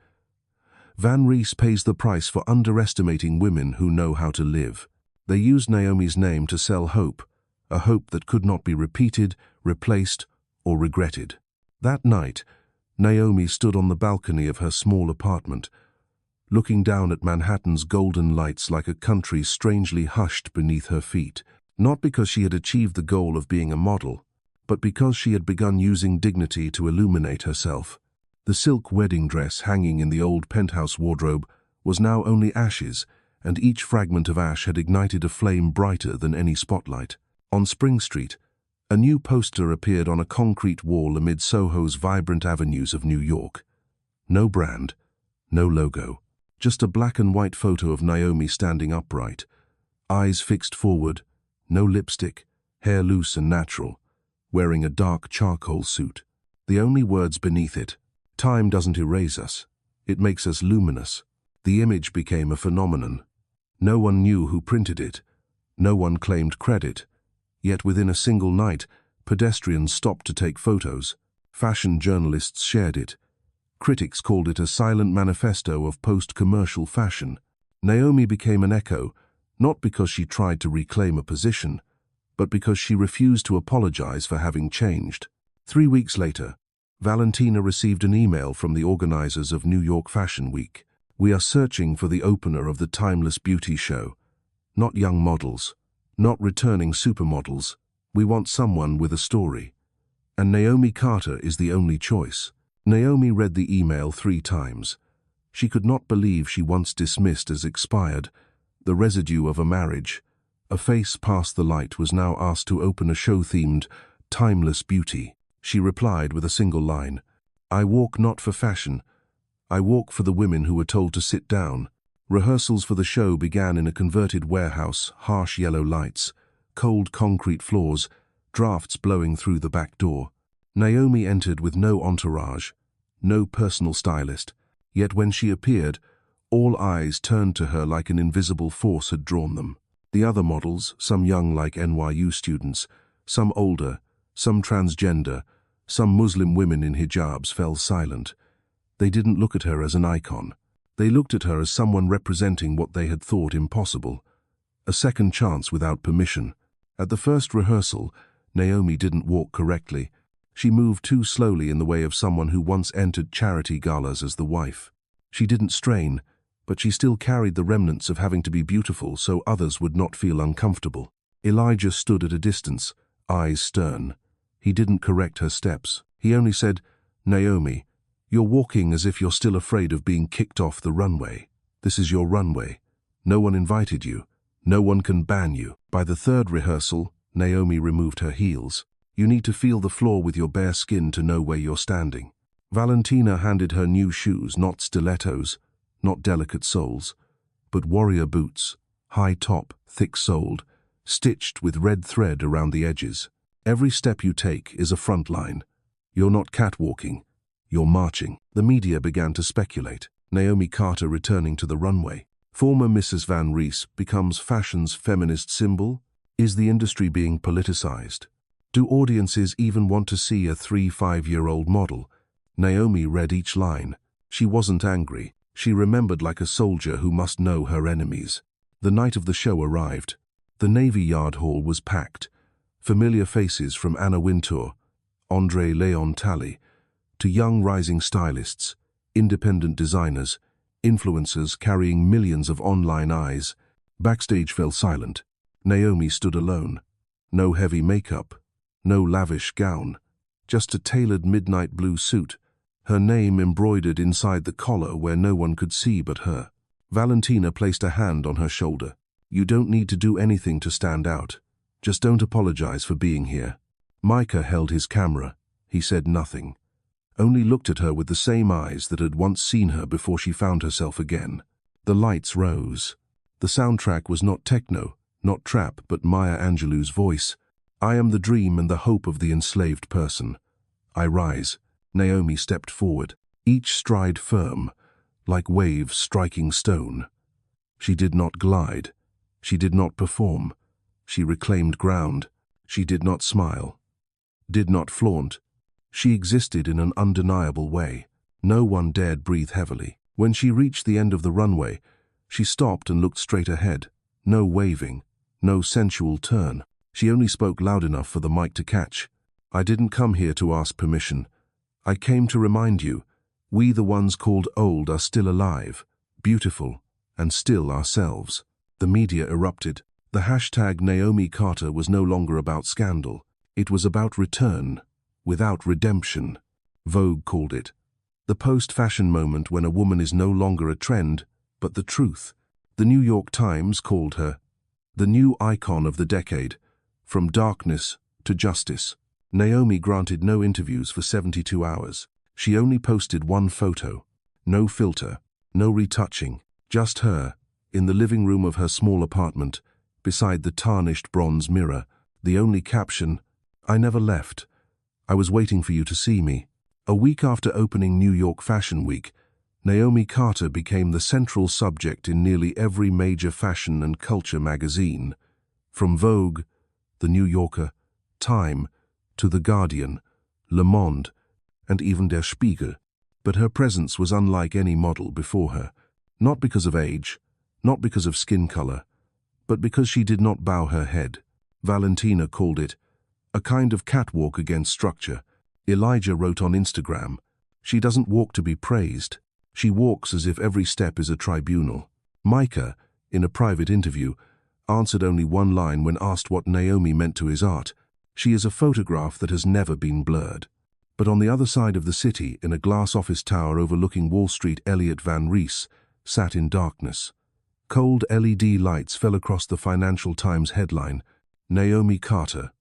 "Van Rhys pays the price for underestimating women who know how to live." They used Naomi's name to sell hope, a hope that could not be repeated, replaced, or regretted. That night, Naomi stood on the balcony of her small apartment, looking down at Manhattan's golden lights like a country strangely hushed beneath her feet. Not because she had achieved the goal of being a model, but because she had begun using dignity to illuminate herself. The silk wedding dress hanging in the old penthouse wardrobe was now only ashes, and each fragment of ash had ignited a flame brighter than any spotlight. On Spring Street, a new poster appeared on a concrete wall amid Soho's vibrant avenues of New York. No brand, no logo, just a black and white photo of Naomi standing upright, eyes fixed forward, no lipstick, hair loose and natural, wearing a dark charcoal suit. The only words beneath it, "Time doesn't erase us, it makes us luminous." The image became a phenomenon. No one knew who printed it, no one claimed credit, yet within a single night, pedestrians stopped to take photos. Fashion journalists shared it. Critics called it a silent manifesto of post-commercial fashion. Naomi became an echo, not because she tried to reclaim a position, but because she refused to apologize for having changed. 3 weeks later, Valentina received an email from the organizers of New York Fashion Week. "We are searching for the opener of the timeless beauty show. Not young models, not returning supermodels. We want someone with a story. And Naomi Carter is the only choice." Naomi read the email 3 times. She could not believe she once dismissed as expired, the residue of a marriage. A face past the light was now asked to open a show themed timeless beauty. She replied with a single line, "I walk not for fashion. I walk for the women who were told to sit down." Rehearsals for the show began in a converted warehouse, harsh yellow lights, cold concrete floors, drafts blowing through the back door. Naomi entered with no entourage, no personal stylist, yet when she appeared, all eyes turned to her like an invisible force had drawn them. The other models, some young like NYU students, some older, some transgender, some Muslim women in hijabs, fell silent. They didn't look at her as an icon. They looked at her as someone representing what they had thought impossible. A second chance without permission. At the first rehearsal, Naomi didn't walk correctly. She moved too slowly in the way of someone who once entered charity galas as the wife. She didn't strain, but she still carried the remnants of having to be beautiful so others would not feel uncomfortable. Elijah stood at a distance, eyes stern. He didn't correct her steps. He only said, "Naomi, you're walking as if you're still afraid of being kicked off the runway. This is your runway. No one invited you. No one can ban you." By the third rehearsal, Naomi removed her heels. You need to feel the floor with your bare skin to know where you're standing. Valentina handed her new shoes, not stilettos, not delicate soles, but warrior boots, high top, thick-soled, stitched with red thread around the edges. Every step you take is a front line. You're not catwalking, you're marching. The media began to speculate. Naomi Carter returning to the runway. Former Mrs. Van Rhys becomes fashion's feminist symbol? Is the industry being politicized? Do audiences even want to see a 3-5-year-old model? Naomi read each line. She wasn't angry. She remembered like a soldier who must know her enemies. The night of the show arrived. The Navy Yard Hall was packed. Familiar faces from Anna Wintour, Andre Leon Talley, to young rising stylists, independent designers, influencers carrying millions of online eyes. Backstage fell silent. Naomi stood alone. No heavy makeup, no lavish gown, just a tailored midnight blue suit, her name embroidered inside the collar where no one could see but her. Valentina placed a hand on her shoulder. You don't need to do anything to stand out. Just don't apologize for being here. Micah held his camera. He said nothing. Only looked at her with the same eyes that had once seen her before she found herself again. The lights rose. The soundtrack was not techno, not trap, but Maya Angelou's voice. I am the dream and the hope of the enslaved person. I rise. Naomi stepped forward, each stride firm, like waves striking stone. She did not glide. She did not perform. She reclaimed ground. She did not smile. Did not flaunt. She existed in an undeniable way. No one dared breathe heavily. When she reached the end of the runway, she stopped and looked straight ahead. No waving, no sensual turn. She only spoke loud enough for the mic to catch. I didn't come here to ask permission. I came to remind you, we the ones called old are still alive, beautiful, and still ourselves. The media erupted. The hashtag Naomi Carter was no longer about scandal. It was about return, without redemption. Vogue called it the post-fashion moment when a woman is no longer a trend, but the truth. The New York Times called her the new icon of the decade, from darkness to justice. Naomi granted no interviews for 72 hours. She only posted one photo. No filter, no retouching, just her, in the living room of her small apartment, beside the tarnished bronze mirror. The only caption, I never left. I was waiting for you to see me. A week after opening New York Fashion Week, Naomi Carter became the central subject in nearly every major fashion and culture magazine. From Vogue, The New Yorker, Time, to The Guardian, Le Monde, and even Der Spiegel. But her presence was unlike any model before her, not because of age, not because of skin color, but because she did not bow her head. Valentina called it a kind of catwalk against structure. Elijah wrote on Instagram, she doesn't walk to be praised. She walks as if every step is a tribunal. Micah, in a private interview, answered only one line when asked what Naomi meant to his art. She is a photograph that has never been blurred. But on the other side of the city, in a glass office tower overlooking Wall Street, Elliot Van Rhys sat in darkness. Cold LED lights fell across the Financial Times headline, Naomi Carter,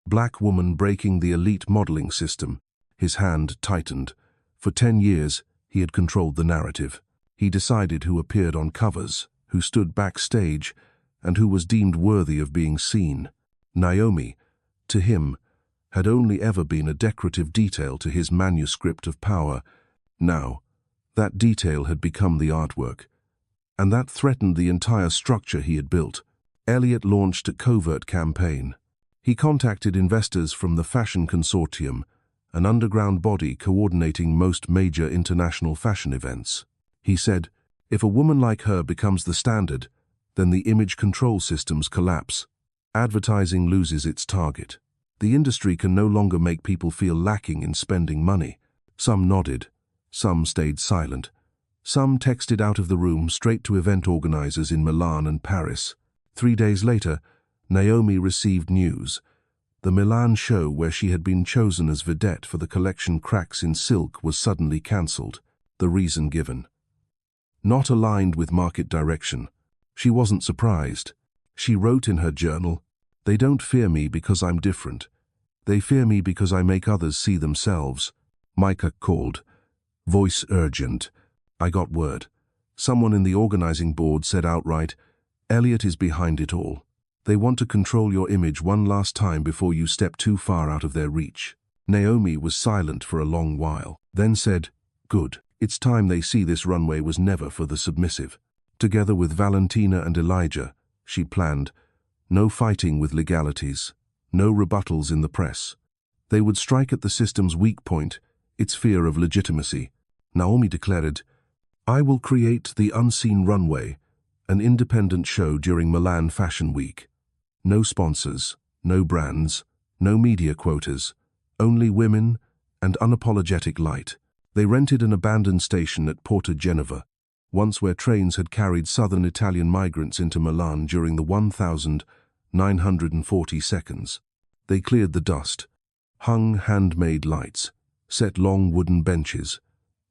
black woman breaking the elite modeling system. His hand tightened. For 10 years, he had controlled the narrative. He decided who appeared on covers, who stood backstage, and who was deemed worthy of being seen. Naomi, to him, had only ever been a decorative detail to his manuscript of power. Now, that detail had become the artwork, and that threatened the entire structure he had built. Elliot launched a covert campaign. He contacted investors from the fashion consortium, an underground body coordinating most major international fashion events. He said, if a woman like her becomes the standard, then the image control systems collapse. Advertising loses its target. The industry can no longer make people feel lacking in spending money. Some nodded. Some stayed silent. Some texted out of the room straight to event organizers in Milan and Paris. 3 days later, Naomi received news. The Milan show where she had been chosen as vedette for the collection Cracks in Silk was suddenly cancelled. The reason given: not aligned with market direction. She wasn't surprised. She wrote in her journal, "They don't fear me because I'm different. They fear me because I make others see themselves." Micah called. Voice urgent. I got word. Someone in the organizing board said outright, "Elliot is behind it all. They want to control your image one last time before you step too far out of their reach." Naomi was silent for a long while, then said, "Good. It's time they see this runway was never for the submissive." Together with Valentina and Elijah, she planned, no fighting with legalities, no rebuttals in the press. They would strike at the system's weak point, its fear of legitimacy. Naomi declared, "I will create the Unseen Runway, an independent show during Milan Fashion Week. No sponsors, no brands, no media quotas, only women and unapologetic light." They rented an abandoned station at Porta Genova, once where trains had carried southern Italian migrants into Milan during the 1,940 seconds. They cleared the dust, hung handmade lights, set long wooden benches,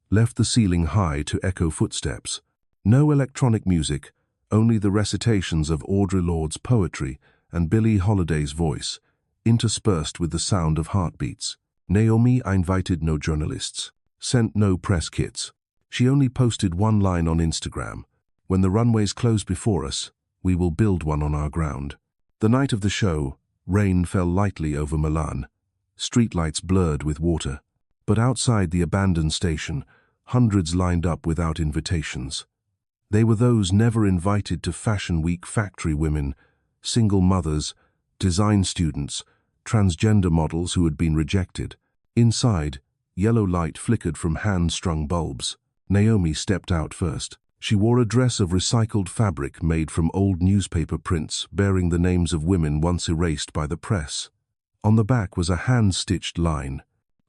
left the ceiling high to echo footsteps. No electronic music, only the recitations of Audre Lorde's poetry and Billie Holiday's voice, interspersed with the sound of heartbeats. Naomi invited no journalists, sent no press kits. She only posted one line on Instagram: "When the runways close before us, we will build one on our ground." The night of the show, rain fell lightly over Milan. Streetlights blurred with water. But outside the abandoned station, hundreds lined up without invitations. They were those never invited to Fashion Week: factory women, single mothers, design students, transgender models who had been rejected. Inside, yellow light flickered from hand-strung bulbs. Naomi stepped out first. She wore a dress of recycled fabric made from old newspaper prints bearing the names of women once erased by the press. On the back was a hand-stitched line: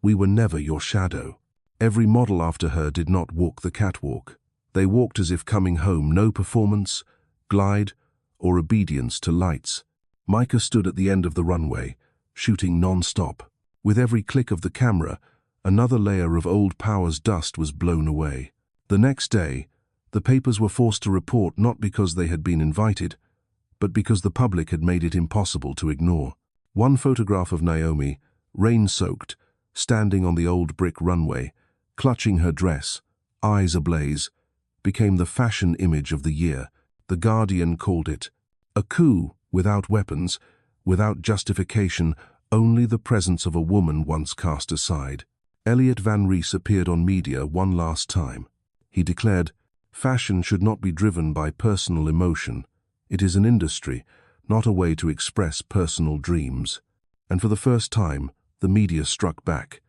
"We were never your shadow." Every model after her did not walk the catwalk. They walked as if coming home, no performance, glide, or obedience to lights. Micah stood at the end of the runway, shooting non-stop. With every click of the camera, another layer of old power's dust was blown away. The next day, the papers were forced to report not because they had been invited, but because the public had made it impossible to ignore. One photograph of Naomi, rain-soaked, standing on the old brick runway, clutching her dress, eyes ablaze, became the fashion image of the year. The Guardian called it a coup without weapons, without justification, only the presence of a woman once cast aside. Elliot Van Rhys appeared on media one last time. He declared, "Fashion should not be driven by personal emotion. It is an industry, not a way to express personal dreams." And for the first time, the media struck back.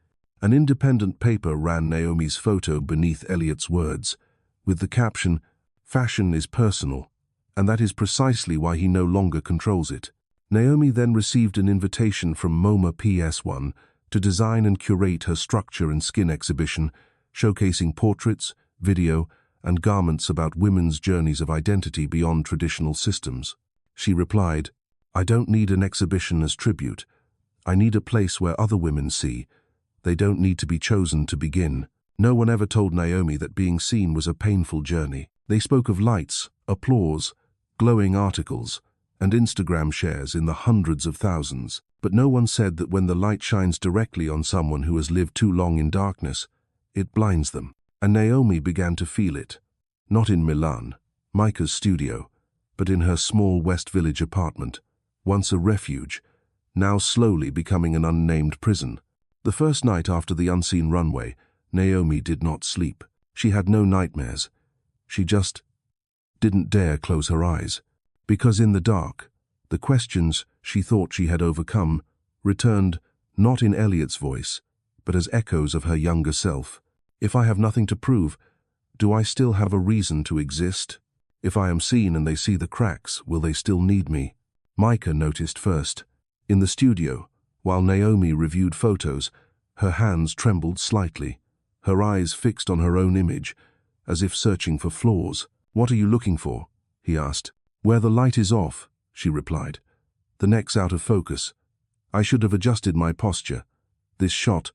An independent paper ran Naomi's photo beneath Elliot's words, with the caption, "Fashion is personal, and that is precisely why he no longer controls it." Naomi then received an invitation from MoMA PS1 to design and curate her structure and skin exhibition, showcasing portraits, video, and garments about women's journeys of identity beyond traditional systems. She replied, "I don't need an exhibition as tribute. I need a place where other women see. They don't need to be chosen to begin." No one ever told Naomi that being seen was a painful journey. They spoke of lights, applause, glowing articles, and Instagram shares in the hundreds of thousands. But no one said that when the light shines directly on someone who has lived too long in darkness, it blinds them. And Naomi began to feel it. Not in Milan, Micah's studio, but in her small West Village apartment, once a refuge, now slowly becoming an unnamed prison. The first night after the Unseen Runway, Naomi did not sleep. She had no nightmares. She just didn't dare close her eyes. Because in the dark, the questions she thought she had overcome returned not in Elliot's voice, but as echoes of her younger self. If I have nothing to prove, do I still have a reason to exist? If I am seen and they see the cracks, will they still need me? Micah noticed first. In the studio, while Naomi reviewed photos, her hands trembled slightly, her eyes fixed on her own image, as if searching for flaws. "What are you looking for?" he asked. "Where the light is off," she replied. "The neck's out of focus. I should have adjusted my posture. This shot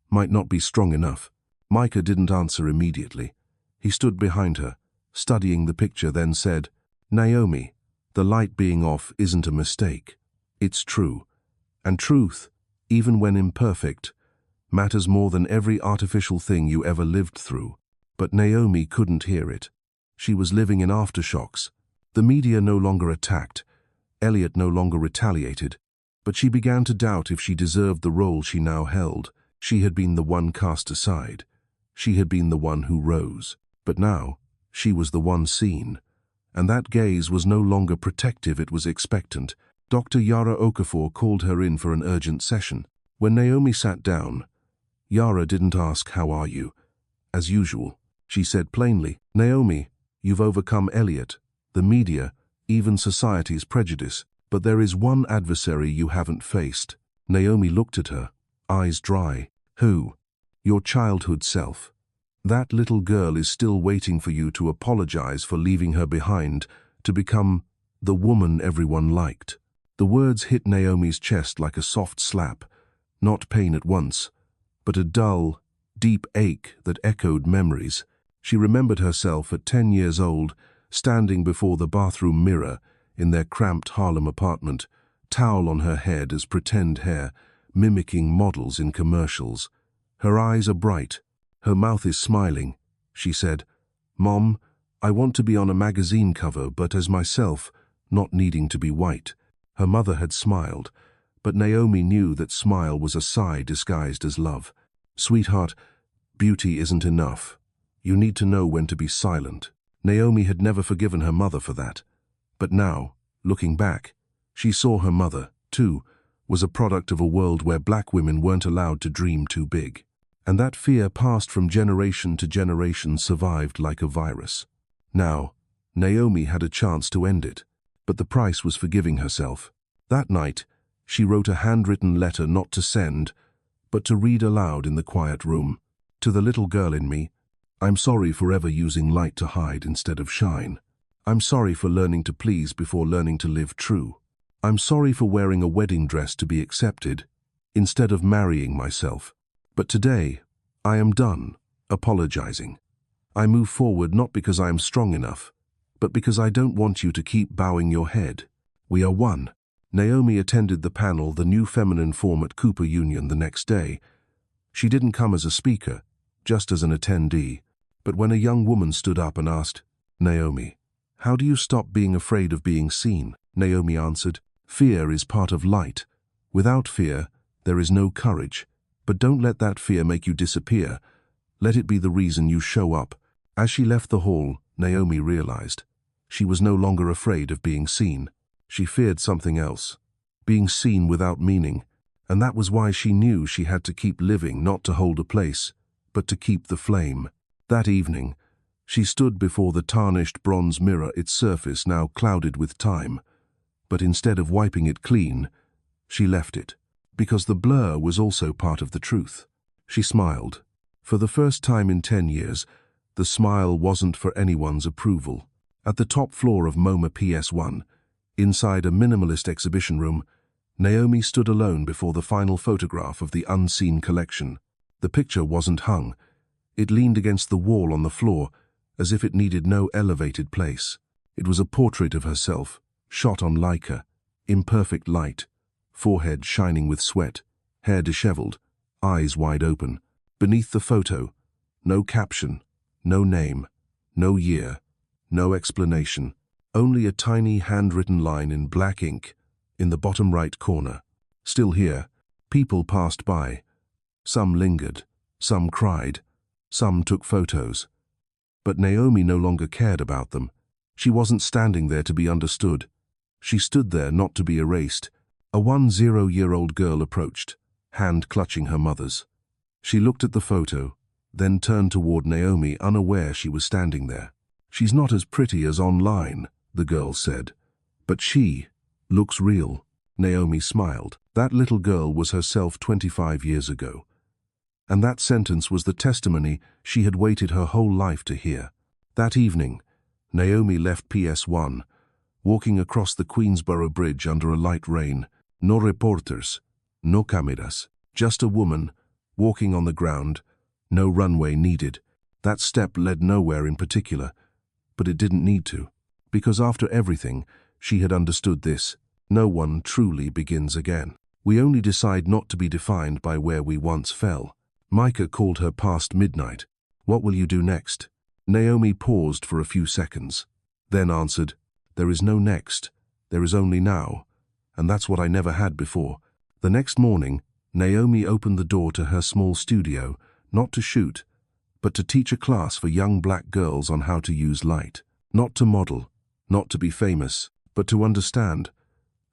might not be strong enough." Micah didn't answer immediately. He stood behind her, studying the picture, then said, "Naomi, the light being off isn't a mistake. It's true. And truth, even when imperfect, matters more than every artificial thing you ever lived through." But Naomi couldn't hear it. She was living in aftershocks. The media no longer attacked. Elliot no longer retaliated. But she began to doubt if she deserved the role she now held. She had been the one cast aside. She had been the one who rose. But now, she was the one seen. And that gaze was no longer protective, it was expectant. Dr. Yara Okafor called her in for an urgent session. When Naomi sat down, Yara didn't ask, "How are you?" As usual, she said plainly, "Naomi, you've overcome Elliot, the media, even society's prejudice. But there is one adversary you haven't faced." Naomi looked at her, eyes dry. "Who?" "Your childhood self. That little girl is still waiting for you to apologize for leaving her behind, to become the woman everyone liked." The words hit Naomi's chest like a soft slap, not pain at once, but a dull, deep ache that echoed memories. She remembered herself at 10 years old, standing before the bathroom mirror in their cramped Harlem apartment, towel on her head as pretend hair, mimicking models in commercials. Her eyes are bright. Her mouth is smiling. She said, "Mom, I want to be on a magazine cover, but as myself, not needing to be white." Her mother had smiled, but Naomi knew that smile was a sigh disguised as love. "Sweetheart, beauty isn't enough. You need to know when to be silent." Naomi had never forgiven her mother for that. But now, looking back, she saw her mother, too, was a product of a world where black women weren't allowed to dream too big. And that fear passed from generation to generation, survived like a virus. Now, Naomi had a chance to end it, but the price was forgiving herself. That night, she wrote a handwritten letter not to send, but to read aloud in the quiet room. "To the little girl in me, I'm sorry for ever using light to hide instead of shine. I'm sorry for learning to please before learning to live true. I'm sorry for wearing a wedding dress to be accepted, instead of marrying myself. But today, I am done apologizing. I move forward not because I am strong enough, but because I don't want you to keep bowing your head. We are one." Naomi attended the panel, The New Feminine Form, at Cooper Union the next day. She didn't come as a speaker, just as an attendee. But when a young woman stood up and asked, "Naomi, how do you stop being afraid of being seen?" Naomi answered, "Fear is part of light. Without fear, there is no courage. But don't let that fear make you disappear. Let it be the reason you show up." As she left the hall, Naomi realized she was no longer afraid of being seen. She feared something else, being seen without meaning, and that was why she knew she had to keep living, not to hold a place, but to keep the flame. That evening, she stood before the tarnished bronze mirror, its surface now clouded with time. But instead of wiping it clean, she left it, because the blur was also part of the truth. She smiled. For the first time in 10 years, the smile wasn't for anyone's approval. At the top floor of MoMA PS1, inside a minimalist exhibition room, Naomi stood alone before the final photograph of the unseen collection. The picture wasn't hung. It leaned against the wall on the floor, as if it needed no elevated place. It was a portrait of herself, shot on Leica, imperfect light, forehead shining with sweat, hair disheveled, eyes wide open. Beneath the photo, no caption, no name, no year, no explanation, only a tiny handwritten line in black ink in the bottom right corner. Still here, people passed by. Some lingered, some cried, some took photos. But Naomi no longer cared about them. She wasn't standing there to be understood. She stood there not to be erased. A 10-year-old girl approached, hand clutching her mother's. She looked at the photo, then turned toward Naomi, unaware she was standing there. "She's not as pretty as online," the girl said, "but she looks real." Naomi smiled. That little girl was herself 25 years ago. And that sentence was the testimony she had waited her whole life to hear. That evening, Naomi left PS1, walking across the Queensborough Bridge under a light rain. No reporters, no cameras, just a woman, walking on the ground, no runway needed. That step led nowhere in particular, but it didn't need to. Because after everything, she had understood this: no one truly begins again. We only decide not to be defined by where we once fell. Micah called her past midnight. "What will you do next?" Naomi paused for a few seconds, then answered, "There is no next, there is only now, and that's what I never had before." The next morning, Naomi opened the door to her small studio, not to shoot, but to teach a class for young black girls on how to use light. Not to model, not to be famous, but to understand.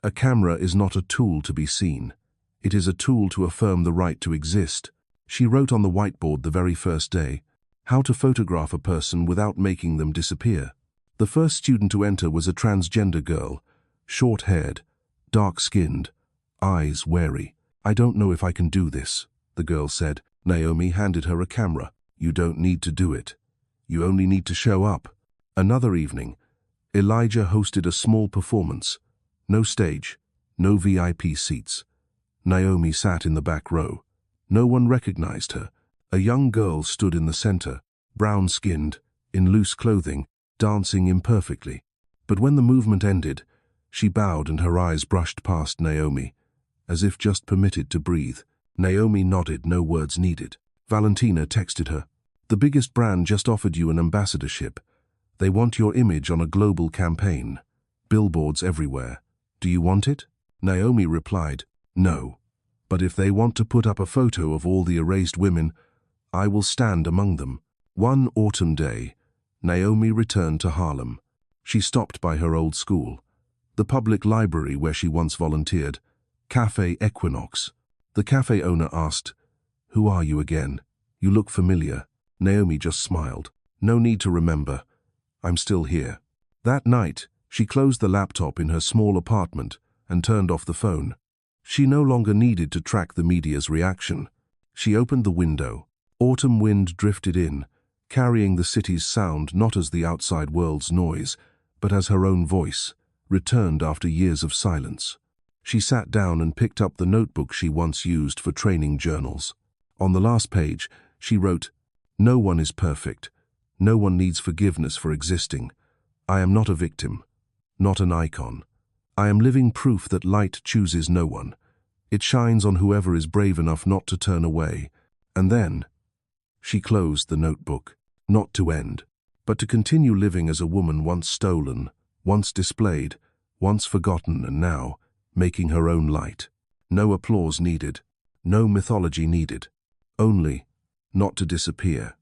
A camera is not a tool to be seen. It is a tool to affirm the right to exist. She wrote on the whiteboard the very first day, how to photograph a person without making them disappear. The first student to enter was a transgender girl, short-haired, dark-skinned, eyes wary. "I don't know if I can do this," the girl said. Naomi handed her a camera. "You don't need to do it. You only need to show up." Another evening, Elijah hosted a small performance. No stage, no VIP seats. Naomi sat in the back row. No one recognized her. A young girl stood in the center, brown-skinned, in loose clothing, dancing imperfectly. But when the movement ended, she bowed and her eyes brushed past Naomi, as if just permitted to breathe. Naomi nodded, no words needed. Valentina texted her. "The biggest brand just offered you an ambassadorship. They want your image on a global campaign. Billboards everywhere. Do you want it?" Naomi replied, "No. But if they want to put up a photo of all the erased women, I will stand among them." One autumn day, Naomi returned to Harlem. She stopped by her old school, the public library where she once volunteered, Cafe Equinox. The cafe owner asked, "Who are you again? You look familiar." Naomi just smiled. "No need to remember. I'm still here." That night, she closed the laptop in her small apartment and turned off the phone. She no longer needed to track the media's reaction. She opened the window. Autumn wind drifted in, carrying the city's sound not as the outside world's noise, but as her own voice, returned after years of silence. She sat down and picked up the notebook she once used for training journals. On the last page, she wrote, "No one is perfect. No one needs forgiveness for existing. I am not a victim, not an icon. I am living proof that light chooses no one. It shines on whoever is brave enough not to turn away." And then, she closed the notebook, not to end, but to continue living as a woman once stolen, once displayed, once forgotten, and now making her own light. No applause needed, no mythology needed, only not to disappear.